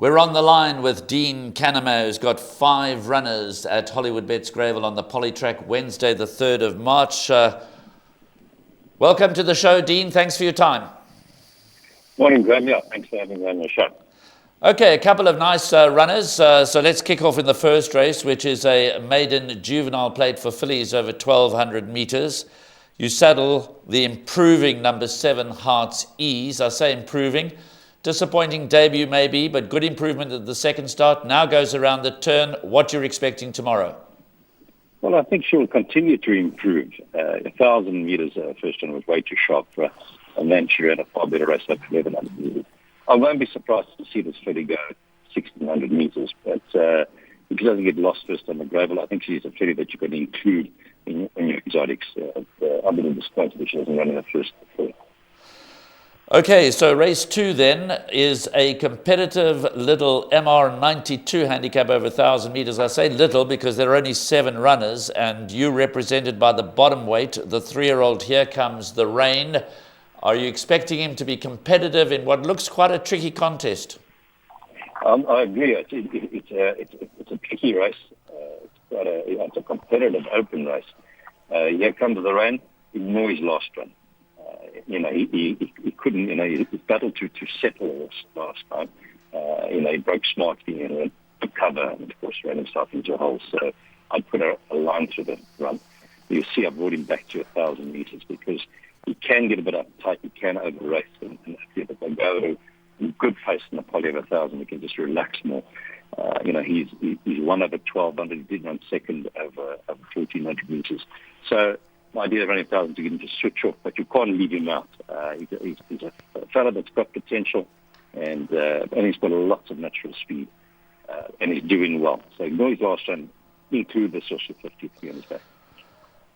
We're on the line with Dean Kannemeyer, who's got 5 runners at Hollywood Bets Gravel on the Polytrack Wednesday, the 3rd of March. Welcome to the show, Dean. Thanks for your time. Morning, Graham. Yeah, thanks for having me on the show. Okay, a couple of nice runners. So let's kick off in the first race, which is a maiden juvenile plate for fillies over 1,200 meters. You saddle the improving number 7 Heart's Ease. I say improving. Disappointing debut maybe, but good improvement at the second start. Now goes around the turn. What you're expecting tomorrow? Well, I think she'll continue to improve. 1,000 meters first one was way too sharp for her, and then she ran a far better race at 1,100 meters. I won't be surprised to see this filly go 1,600 meters, but if she doesn't get lost first on the gravel, I think she's a filly that you can include in your exotics. I've been disappointed that she doesn't run in the first before. Okay, so race 2 then is a competitive little MR92 handicap over 1,000 meters. I say little because there are only 7 runners, and you represented by the bottom weight, the 3-year-old Here Comes the Rain. Are you expecting him to be competitive in what looks quite a tricky contest? I agree. It's a tricky race. It's a competitive open race. Here Comes the Rain. Ignore his last run. He couldn't. He battled to settle this last time. He broke smartly and went to cover, and of course ran himself into a hole. So I'd put a line through the run. You see, I brought him back to 1,000 meters because he can get a bit uptight, he can over-race, and if they go to good pace in the poly of 1,000, he can just relax more. He's 1 over 1,200, he did run second over 1,400 meters. So my idea of running 1,000 to get him to switch off, but you can't leave him out. He's a fellow that's got potential, and he's got lots of natural speed, and he's doing well. So ignore his last run, include the social 50 on his back.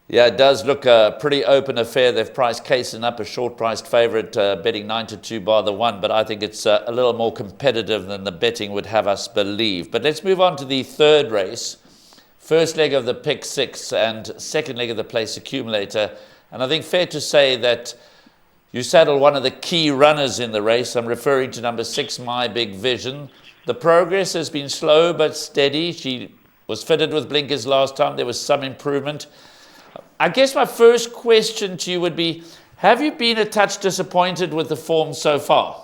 Yeah, it does look a pretty open affair. They've priced Kaysen up, a short-priced favourite, betting 9-2 bar the 1, but I think it's a little more competitive than the betting would have us believe. But let's move on to the third race. First leg of the pick 6 and second leg of the place accumulator. And I think fair to say that you saddle one of the key runners in the race. I'm referring to number 6, My Big Vision. The progress has been slow but steady. She was fitted with blinkers last time. There was some improvement. I guess my first question to you would be, have you been a touch disappointed with the form so far?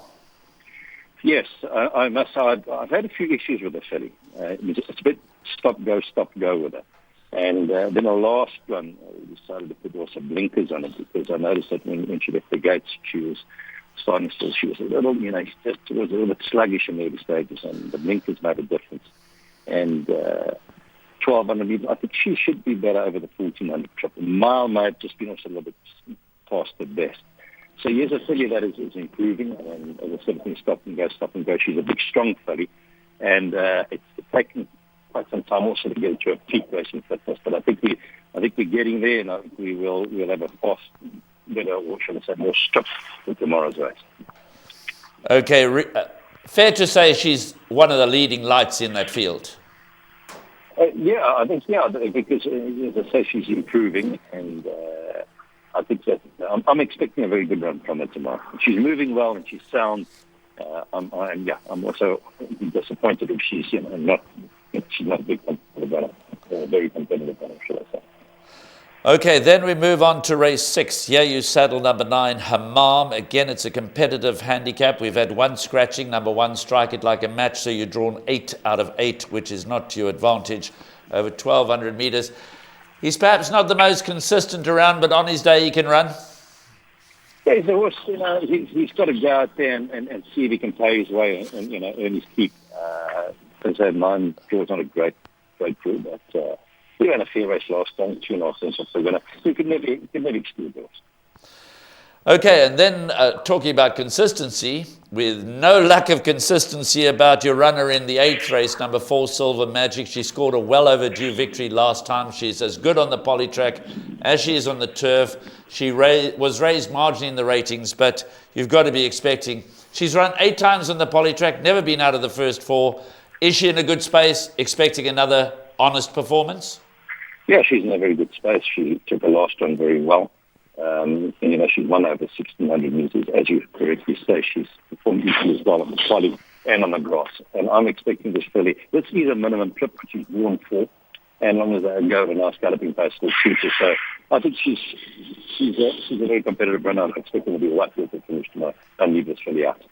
Yes, I must say I've had a few issues with the filly. It's a bit stop, go with her. And then the last one, we decided to put also blinkers on it because I noticed that when she left the gates, she was starting to, she was a little, just was a little bit sluggish in the early stages, and the blinkers made a difference. And 1,200 meters, I think she should be better over the 1,400 triple. Mile may have just been also a little bit past the best. So here's a filly that is improving, and as I said, stop and go. She's a big, strong filly, and it's taken quite some time also to get to a peak racing fitness. But I think we're getting there, and I think we'll have a fast, better, or should I say, more strip for tomorrow's race. Okay, fair to say she's one of the leading lights in that field. I think because as I say, she's improving, and I think that I'm expecting a very good run from her tomorrow. She's moving well and she's sound. I'm also disappointed if she's not big competitive, very competitive, should I say. Okay, then we move on to race 6. Here you saddle number 9, Hammam. Again, it's a competitive handicap. We've had 1 scratching. Number 1, Strike It Like a Match. So you're drawn 8 out of 8, which is not to your advantage over 1,200 meters. He's perhaps not the most consistent around, but on his day he can run. Yeah, he's a horse. He's got to go out there and see if he can play his way and earn his keep. As I said, mine was not a great crew, but. We ran a fair race last time, 2.5 cents off the winner. You could never exclude those. Okay, and then talking about consistency, with no lack of consistency about your runner in the 8th race, number 4, Silver Magic. She scored a well overdue victory last time. She's as good on the polytrack as she is on the turf. She was raised marginally in the ratings, but you've got to be expecting. She's run 8 times on the polytrack, never been out of the first 4. Is she in a good space, expecting another honest performance? Yeah, she's in a very good space. She took the last one very well. She won over 1,600 meters. As you correctly say, she's performed equally as well on the poly and on the grass. And I'm expecting this filly. This is a minimum trip, which she's born for. And as long as they go to a nice galloping pace, will suit her. So I think she's a very competitive runner. I'm expecting to be right with the finish tomorrow. Don't leave this filly out.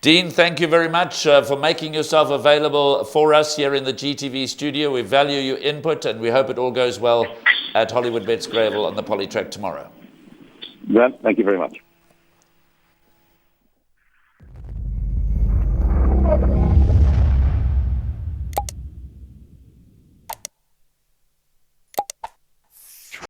Dean, thank you very much for making yourself available for us here in the GTV studio. We value your input, and we hope it all goes well at Hollywood Bets Gravel on the Polytrack tomorrow. Grant, thank you very much.